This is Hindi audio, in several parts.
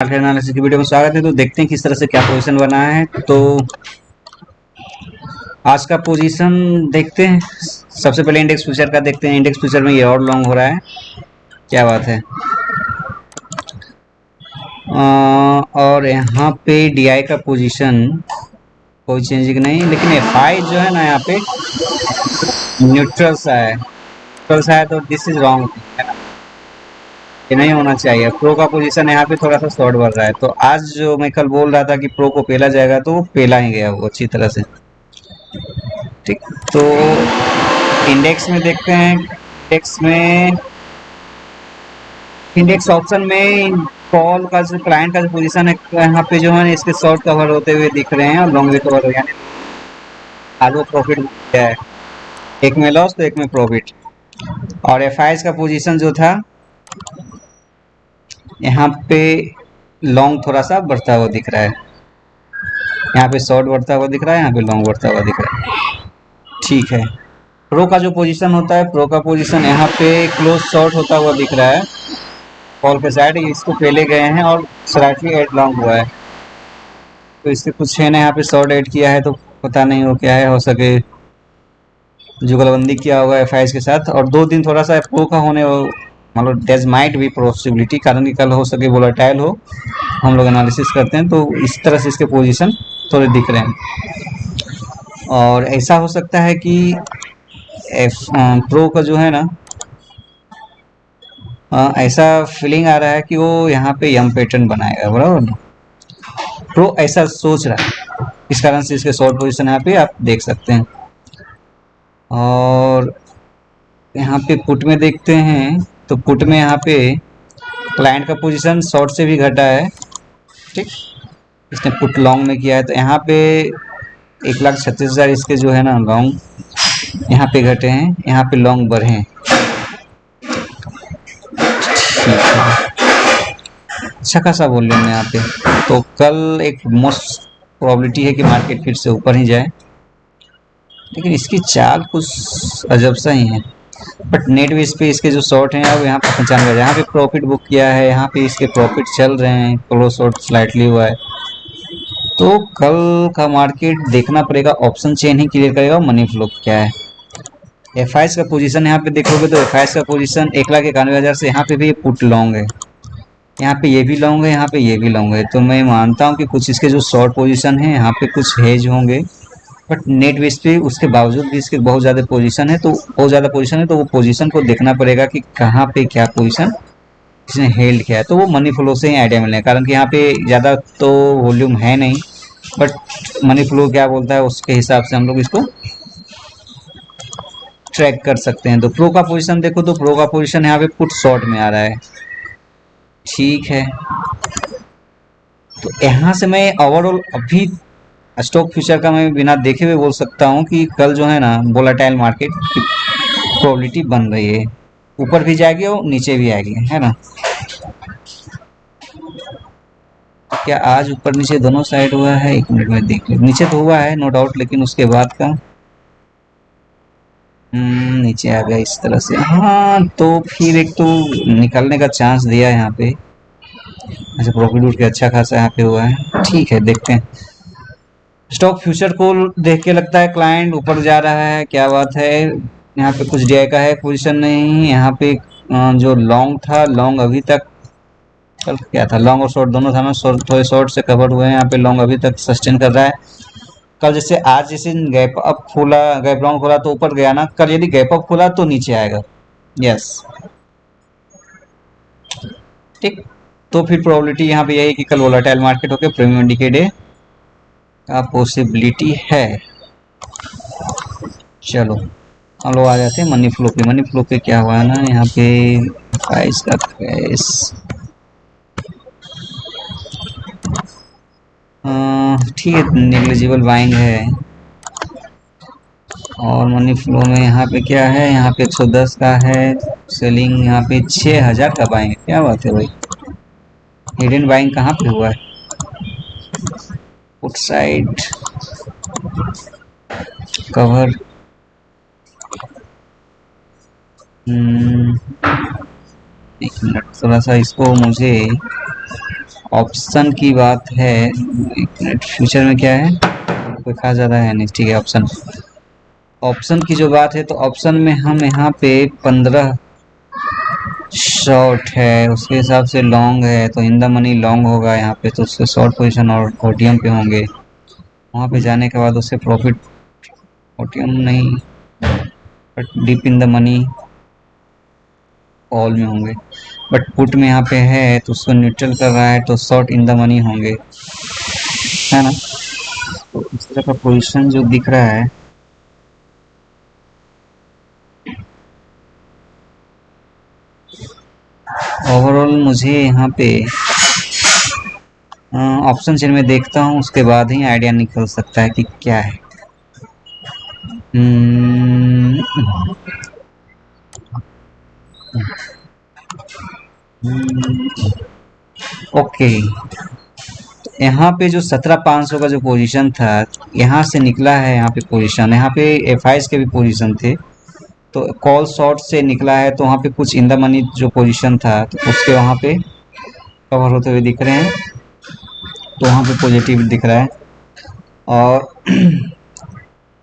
मार्केट एनालिसिस की वीडियो में स्वागत है। तो देखते हैं किस तरह से क्या पोजीशन बना है। तो आज का पोजीशन देखते हैं। सबसे पहले इंडेक्स फ्यूचर का देखते हैं। इंडेक्स फ्यूचर में ये और लॉन्ग हो रहा है, क्या बात है। और यहाँ पे डीआई का पोजीशन कोई चेंजिंग नहीं, लेकिन एफआई जो है ना यहाँ पे न्यूट्रल सा है। न्यूट्रल सा है तो दिस इज रॉन्ग, है ना, ये नहीं होना चाहिए। प्रो का पोजीशन यहाँ पे थोड़ा सा शॉर्ट बढ़ रहा है। तो आज जो मैं कल बोल रहा था कि प्रो को पेला जाएगा, तो वो पेला ही गया वो अच्छी तरह से। ठीक, तो इंडेक्स में देखते हैं। इंडेक्स ऑप्शन में कॉल का जो क्लाइंट का जो पोजीशन है यहाँ पे जो है इसके शॉर्ट कवर होते हुए दिख रहे हैं और लॉन्ग भी कवर हो, यानी आलू प्रॉफिट है, एक में लॉस तो एक में प्रॉफिट। और एफआईएस का पोजीशन जो था यहाँ पे लॉन्ग थोड़ा सा बढ़ता हुआ दिख रहा है। यहाँ पे शॉर्ट बढ़ता हुआ दिख रहा है, यहाँ पे लॉन्ग बढ़ता हुआ दिख रहा है। ठीक है, प्रो का जो पोजीशन होता है, प्रो का पोजीशन यहाँ पे क्लोज शॉर्ट होता हुआ दिख रहा है कॉल के साइड, इसको पहले गए हैं और स्लाइटली एड लॉन्ग हुआ है। तो इससे कुछ है ना, यहाँ पे शॉर्ट ऐड किया है, तो पता नहीं वो क्या है, हो सके जुगलबंदी किया होगा एफआईएस के साथ। और 2 दिन थोड़ा सा प्रो का होने, मतलब डेज माइट भी पॉसिबिलिटी, कारण कि कल हो सके वोलेटाइल हो। हम लोग एनालिसिस करते हैं तो इस तरह से इसके पोजीशन थोड़े दिख रहे हैं। और ऐसा हो सकता है कि प्रो का जो है ना, ऐसा फीलिंग आ रहा है कि वो यहाँ पे यम पैटर्न बनाएगा, बराबर ना। प्रो ऐसा सोच रहा है, इस कारण से इसके शॉर्ट पोजीशन यहाँ पे आप देख सकते हैं। और यहाँ पे पुट में देखते हैं, तो पुट में यहाँ पे क्लाइंट का पोजीशन शॉर्ट से भी घटा है। ठीक, इसने पुट लॉन्ग में किया है, तो यहाँ पे 1,36,000 इसके जो है ना लॉन्ग यहाँ पे घटे हैं, यहाँ पे लॉन्ग बढ़े हैं। ठीक है, अच्छा खासा वॉल्यूम है यहाँ पे। तो कल एक मोस्ट प्रोबेबिलिटी है कि मार्केट फिर से ऊपर ही जाए, लेकिन इसकी चाल कुछ अजब सा ही है। बट नेट बेस पे इसके जो शॉर्ट हैं अब यहाँ पे 95, यहाँ पे प्रॉफिट बुक किया है, यहाँ पे इसके प्रॉफिट चल रहे हैं, क्लोज शॉर्ट स्लाइटली हुआ है। तो कल का मार्केट देखना पड़ेगा, ऑप्शन चेन ही क्लियर करेगा मनी फ्लो क्या है। एफआईएस का पोजीशन यहाँ पे देखोगे तो एफआईएस का पोजीशन 1,91,000 से यहाँ पे भी पुट लॉन्ग है, यहाँ पे ये भी लॉन्ग है, यहाँ पे ये भी लॉन्ग है। तो मैं मानता हूँ कि कुछ इसके जो शॉर्ट पोजीशन है यहाँ पे कुछ हेज होंगे। बट नेट बेस पे उसके बावजूद भी इसके बहुत ज़्यादा पोजीशन है, तो बहुत ज़्यादा पोजीशन है, तो वो पोजीशन को देखना पड़ेगा कि कहाँ पे क्या पोजीशन इसने हेल्ड किया है। तो वो मनी फ्लो से ही आइडिया मिलेगा, कारण कि यहाँ पे ज़्यादा तो वॉल्यूम है नहीं, बट मनी फ्लो क्या बोलता है उसके हिसाब से हम लोग इसको ट्रैक कर सकते हैं। तो प्रो का पोजीशन देखो, तो प्रो का पोजीशन यहाँ पे पुट शॉर्ट में आ रहा है। ठीक है, तो यहाँ से मैं ओवरऑल अभी स्टॉक फ्यूचर का मैं बिना देखे हुए बोल सकता हूँ कि कल जो है ना वोलेटाइल मार्केट की प्रोबेबिलिटी बन रही है, ऊपर भी जाएगी और नीचे भी आएगी, है ना। क्या आज ऊपर नीचे दोनों साइड हुआ है? 1 मिनट में देख लो। नीचे तो हुआ है नो डाउट, लेकिन उसके बाद का नीचे आ गया इस तरह से। हाँ, तो फिर एक तो निकलने का चांस दिया है यहाँ पे। अच्छा, प्रॉफिट उठ के अच्छा खासा यहाँ पे हुआ है। ठीक है, देखते हैं। स्टॉक फ्यूचर को देख के लगता है क्लाइंट ऊपर जा रहा है, क्या बात है। यहाँ पे कुछ डीआई का है पोजीशन नहीं, यहाँ पे जो लॉन्ग था, लॉन्ग अभी तक कल क्या था, लॉन्ग और शॉर्ट दोनों था ना, थोड़े शॉर्ट से कवर हुए हैं, यहाँ पे लॉन्ग अभी तक सस्टेन कर रहा है। कल जैसे आज जैसे गैप अप खुला, गैप डाउन खुला तो ऊपर गया ना, कल यदि गैप अप खुला तो नीचे आएगा। यस, ठीक। तो फिर प्रोबेबिलिटी यहाँ पे यही कि कल वोलेटाइल मार्केट होकर प्रीमियम इंडिकेटर का पॉसिबिलिटी है। चलो हम लोग आ जाते हैं मनी फ्लो पे। मनी फ्लो पे क्या हुआ है ना, यहाँ पे प्राइस का क्रैश, ठीक है, नेग्लिजिबल बाइंग है। और मनी फ्लो में यहाँ पे क्या है, यहाँ पे 110 का है सेलिंग, यहाँ पे 6,000 का बाइंग है। क्या बात है भाई, हिडन बाइंग कहाँ पे हुआ है? पुट साइड कवर, एक मिनट, थोड़ा सा इसको मुझे ऑप्शन की बात है, एक मिनट, फ्यूचर में क्या है, कोई खास ज़्यादा है नहीं, ठीक है। ऑप्शन ऑप्शन की जो बात है तो ऑप्शन में हम यहाँ पे 15 शॉर्ट है, उसके हिसाब से लॉन्ग है, तो इन द मनी लॉन्ग होगा यहाँ पे, तो उससे शॉर्ट पोजीशन और ओटीएम पे होंगे। वहाँ पे जाने के बाद उससे प्रॉफिट, ओटीएम नहीं but deep in the money call में होंगे, बट पुट में यहाँ पे है तो उसको न्यूट्रल कर रहा है, तो शॉर्ट इन द मनी होंगे, है ना। तो इस तरह का पोजीशन जो दिख रहा है, ओवरऑल मुझे यहाँ पे ऑप्शन चेन में देखता हूँ, उसके बाद ही आइडिया निकल सकता है कि क्या है। ओके, यहाँ पे जो 17,500 का जो पोजीशन था, यहाँ से निकला है, यहाँ पे पोजीशन, यहाँ पे एफ के भी पोजीशन थे, तो कॉल शॉर्ट से निकला है, तो वहाँ पे कुछ इन द मनी जो पोजीशन था तो उसके वहाँ पे कवर होते हुए दिख रहे हैं, तो वहाँ पे पॉजिटिव दिख रहा है। और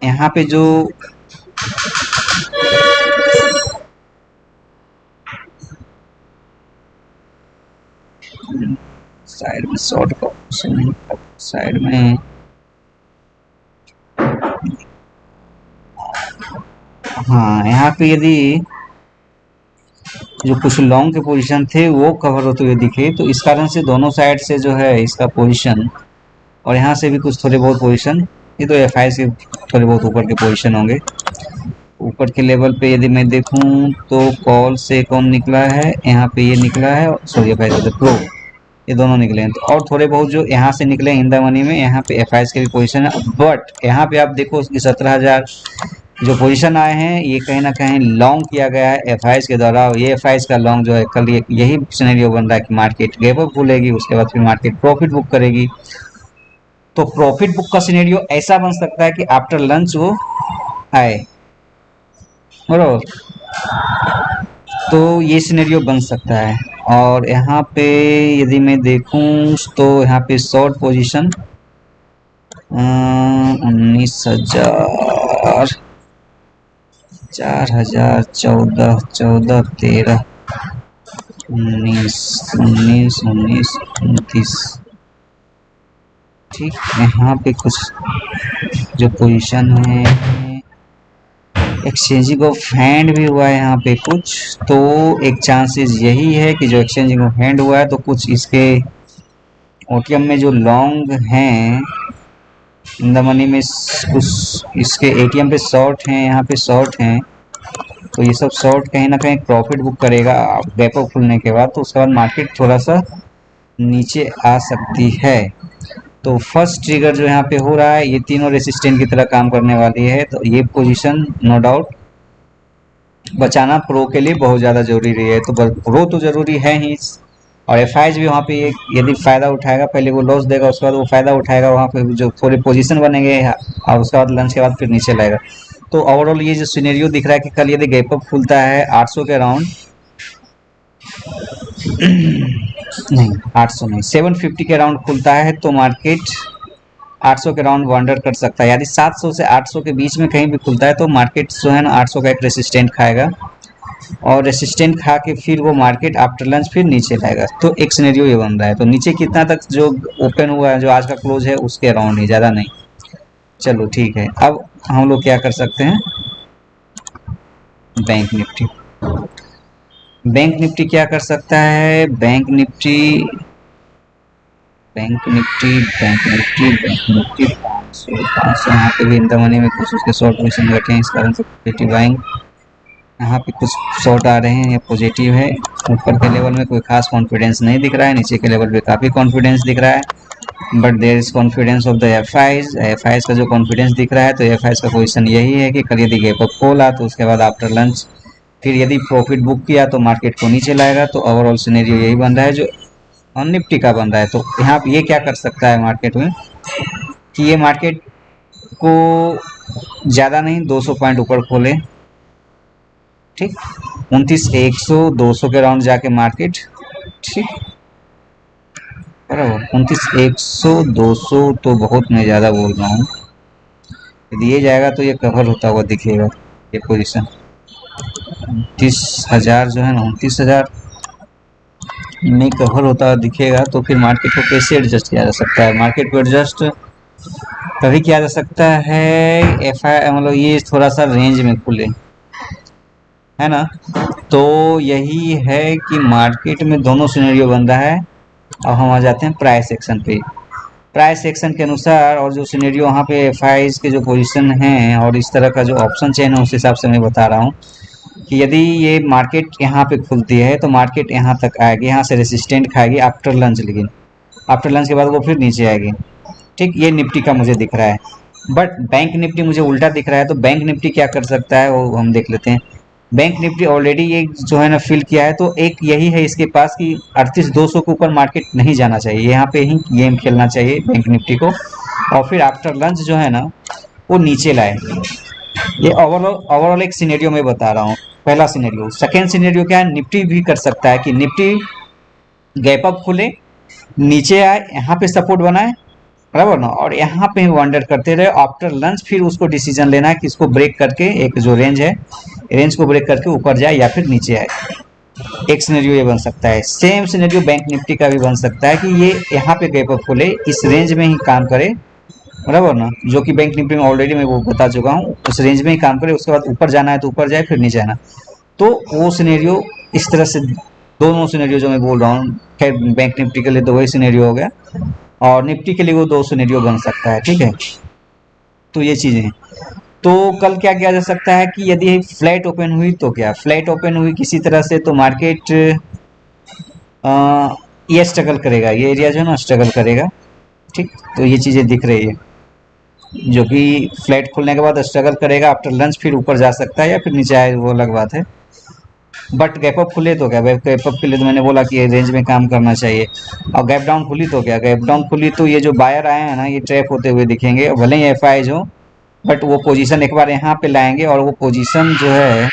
यहाँ पे जो साइड में शॉर्ट का ऑप्शन नहीं, साइड में हाँ, यहाँ पे यदि जो कुछ लॉन्ग के पोजीशन थे वो कवर होते हुए दिखे, तो इस कारण से दोनों साइड से जो है इसका पोजीशन, और यहाँ से भी कुछ थोड़े बहुत पोजीशन, ये तो एफ के थोड़े बहुत ऊपर के पोजीशन होंगे। ऊपर के लेवल पे यदि मैं देखूं तो कॉल से कौन निकला है, यहाँ पे ये निकला है, सॉरी एफ प्रो, ये दोनों निकले हैं, तो और थोड़े बहुत जो यहाँ से निकले इन द मनी में, यहाँ पे एफ के भी पोजीशन है, बट यहाँ पे आप देखो उसकी 17,000 जो पोजीशन आए हैं, ये कहीं ना कहीं लॉन्ग किया गया है एफ के द्वारा, और ये एफ का लॉन्ग जो है, कल यही सिनेरियो बन रहा है कि मार्केट गैप अप खुलेगी, उसके बाद फिर मार्केट प्रॉफिट बुक करेगी, तो प्रॉफिट बुक का सिनेरियो ऐसा बन सकता है कि आफ्टर लंच वो आए, बराबर, तो ये सिनेरियो बन सकता है। और यहाँ पे यदि मैं देखूं तो यहाँ पे शॉर्ट पोजीशन 19,000, 4,000, 14, 14, 13, 19, 19, 19, 29, ठीक। यहाँ पे कुछ जो पोजीशन है, एक्सचेंजिंग ऑफ हैंड भी हुआ है यहाँ पे कुछ, तो एक चांसेस यही है कि जो एक्सचेंजिंग ऑफ हैंड हुआ है तो कुछ इसके ओटीएम में जो लॉन्ग हैं इन द मनी में, कुछ इसके एटीएम पे शॉर्ट हैं, यहाँ पे शॉर्ट हैं, तो ये सब शॉर्ट कहीं ना कहीं प्रॉफिट बुक करेगा गैप अप खुलने के बाद, तो उसके बाद मार्केट थोड़ा सा नीचे आ सकती है। तो फर्स्ट ट्रिगर जो यहाँ पे हो रहा है, ये तीनों रेसिस्टेंट की तरह काम करने वाली है, तो ये पोजीशन नो डाउट बचाना प्रो के लिए बहुत ज़्यादा जरूरी है, तो प्रो तो जरूरी है ही, और एफ भी वहाँ पे यदि फ़ायदा उठाएगा, पहले वो लॉस देगा, उसके बाद वो फ़ायदा उठाएगा, वहाँ पे जो थोड़े पोजीशन बनेंगे, और उसके बाद लंच के बाद फिर नीचे लाएगा। तो ओवरऑल ये जो सिनेरियो दिख रहा है कि कल यदि गैप अप खुलता है 800 के अराउंड, नहीं 800 नहीं, 750 के अराउंड खुलता है, तो मार्केट 800 के राउंड वंडर कर सकता है, यदि 700 से 800 के बीच में कहीं भी खुलता है तो मार्केट जो है ना 800 का एक रेसिस्टेंट खाएगा, और रेसिस्टेंट खा के फिर वो मार्केट आफ्टर लंच फिर नीचे लाएगा, तो एक सिनेरियो ये बन रहा है। तो नीचे कितना तक जो ओपन हुआ है, जो आज का क्लोज है, उसके अराउंड ही, ज़्यादा नहीं। चलो ठीक है, अब हम लोग क्या कर सकते हैं, बैंक निफ्टी, बैंक निफ्टी क्या कर सकता है, bank Nifty, bank Nifty, bank Nifty, bank Nifty 500 यहाँ पे भी इन द मनी में कुछ उसके शॉर्ट पोजीशन रखे हैं, इस कारण से पॉजिटिव बाइंग, यहाँ पे कुछ शॉर्ट आ रहे हैं, ये पॉजिटिव है। ऊपर के लेवल में कोई खास कॉन्फिडेंस नहीं दिख रहा है, नीचे के लेवल पे काफ़ी कॉन्फिडेंस दिख रहा है, but there is confidence of the F का जो कॉन्फिडेंस दिख रहा है, तो एफ का पोजीशन यही है कि कल यदि गैप अप खोला तो उसके बाद आफ्टर लंच फिर यदि प्रॉफिट बुक किया तो मार्केट को नीचे लाएगा, तो ओवरऑल सिनेरियो यही बन रहा है जो निफ्टी का बन रहा है। तो यहाँ ये क्या कर सकता है मार्केट में कि ये मार्केट को ज़्यादा नहीं 200 पॉइंट ऊपर खोले, ठीक, 29,100, 200 के राउंड जाके मार्केट, ठीक, बराबर 29, 100, 200 तो बहुत मैं ज़्यादा बोल रहा हूँ। यदि ये जाएगा तो ये कवर होता हुआ दिखेगा, ये पोजीशन 29,000 जो है ना, 29,000 में कवर होता हुआ दिखेगा। तो फिर मार्केट को कैसे एडजस्ट किया जा सकता है? मार्केट को एडजस्ट तभी किया जा सकता है एफ आई मतलब ये थोड़ा सा रेंज में खुले, है ना। तो यही है कि मार्केट में दोनों सिनेरियो बन रहा है। अब हम आ जाते हैं प्राइस एक्शन पे। प्राइस एक्शन के अनुसार और जो सिनेरियो वहाँ पे एफ के जो पोजीशन हैं और इस तरह का जो ऑप्शन चेन है, उस हिसाब से मैं बता रहा हूँ कि यदि ये मार्केट यहाँ पे खुलती है तो मार्केट यहाँ तक आएगी, यहाँ से रेसिस्टेंट खाएगी आफ्टर लंच, लेकिन आफ्टर लंच के बाद वो फिर नीचे आएगी। ठीक, ये निफ्टी का मुझे दिख रहा है। बट बैंक निफ्टी मुझे उल्टा दिख रहा है। तो बैंक निफ्टी क्या कर सकता है वो हम देख लेते हैं। बैंक निफ्टी ऑलरेडी ये जो है ना फिल किया है, तो एक यही है इसके पास कि 38,200 के ऊपर मार्केट नहीं जाना चाहिए, यहाँ पे ही गेम खेलना चाहिए बैंक निफ्टी को, और फिर आफ्टर लंच जो है ना वो नीचे लाए। ये ओवरऑल एक सिनेरियो में बता रहा हूँ, पहला सिनेरियो। सेकेंड सिनेरियो क्या है, निफ्टी भी कर सकता है कि निफ्टी गैप अप खुले, नीचे आए, यहाँ पे सपोर्ट बनाए, बराबर ना, और यहाँ पे वंडर करते रहे आफ्टर लंच। फिर उसको डिसीजन लेना है कि इसको ब्रेक करके एक जो रेंज है, रेंज को ब्रेक करके ऊपर जाए या फिर नीचे आए। एक सिनेरियो ये बन सकता है। सेम सिनेरियो बैंक निफ्टी का भी बन सकता है कि ये यहाँ पे गैप अप खोले, इस रेंज में ही काम करे, बराबर ना, जो कि बैंक निफ्टी में ऑलरेडी मैं वो बता चुका हूँ, उस रेंज में ही काम करे, उसके बाद ऊपर जाना है तो ऊपर जाए, फिर नीचे आना। तो वो सिनेरियो इस तरह से, दोनों सिनेरियो जो मैं बोल रहा हूँ, खैर बैंक निफ्टी के लिए तो वही सिनेरियो हो गया और निफ्टी के लिए वो दो सिनेरियो बन सकता है। ठीक है, तो ये चीज़ें। तो कल क्या किया जा सकता है कि यदि फ्लैट ओपन हुई तो क्या, फ्लैट ओपन हुई किसी तरह से तो मार्केट ये स्ट्रगल करेगा, ये एरिया जो है ना स्ट्रगल करेगा। ठीक, तो ये चीज़ें दिख रही है जो कि फ्लैट खुलने के बाद स्ट्रगल करेगा, आफ्टर लंच फिर ऊपर जा सकता है या फिर नीचे आए, वो अलग बात है। बट गैप अप खुले तो क्या, गैप अप के लिए तो मैंने बोला कि रेंज में काम करना चाहिए। और गैप डाउन खुली तो क्या, गैप डाउन खुली तो ये जो बायर आए हैं ना, ये ट्रैप होते हुए दिखेंगे, भले ही एफ आईज हो, बट वो पोजीशन एक बार यहाँ पे लाएंगे और वो पोजीशन जो है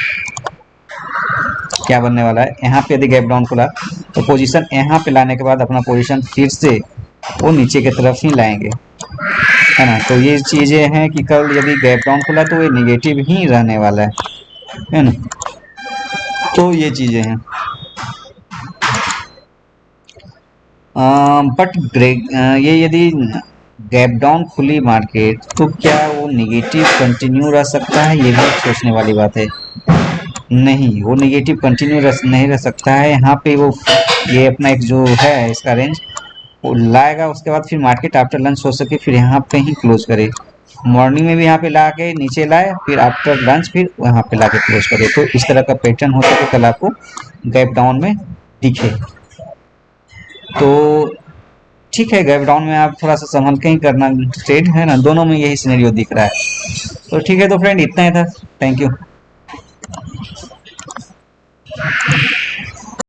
क्या बनने वाला है, यहाँ पे यदि गैप डाउन खुला तो पोजीशन यहाँ पे लाने के बाद अपना पोजीशन फिर से वो नीचे की तरफ ही लाएंगे, है ना। तो ये चीज़ें हैं कि कल यदि गैप डाउन खुला तो ये निगेटिव ही रहने वाला है ना। तो ये चीज़ें हैं। बट ये यदि गैप डाउन खुली मार्केट तो क्या वो निगेटिव कंटिन्यू रह सकता है, ये भी सोचने वाली बात है। नहीं, वो निगेटिव कंटिन्यू नहीं रह सकता है। यहाँ पे वो ये अपना एक जो है इसका रेंज वो लाएगा, उसके बाद फिर मार्केट आफ्टर लंच हो सके फिर यहाँ पे ही क्लोज करे। मॉर्निंग में भी यहाँ पे ला के नीचे लाए, फिर आफ्टर लंच फिर यहाँ पे ला के क्लोज करे। तो इस तरह का पैटर्न हो सके कल आपको गैप डाउन में दिखे। तो ठीक है, गैप डाउन में आप थोड़ा सा संभल के ही करना ट्रेड, है ना। दोनों में यही सिनेरियो दिख रहा है। तो ठीक है, तो फ्रेंड इतना ही था। Thank you.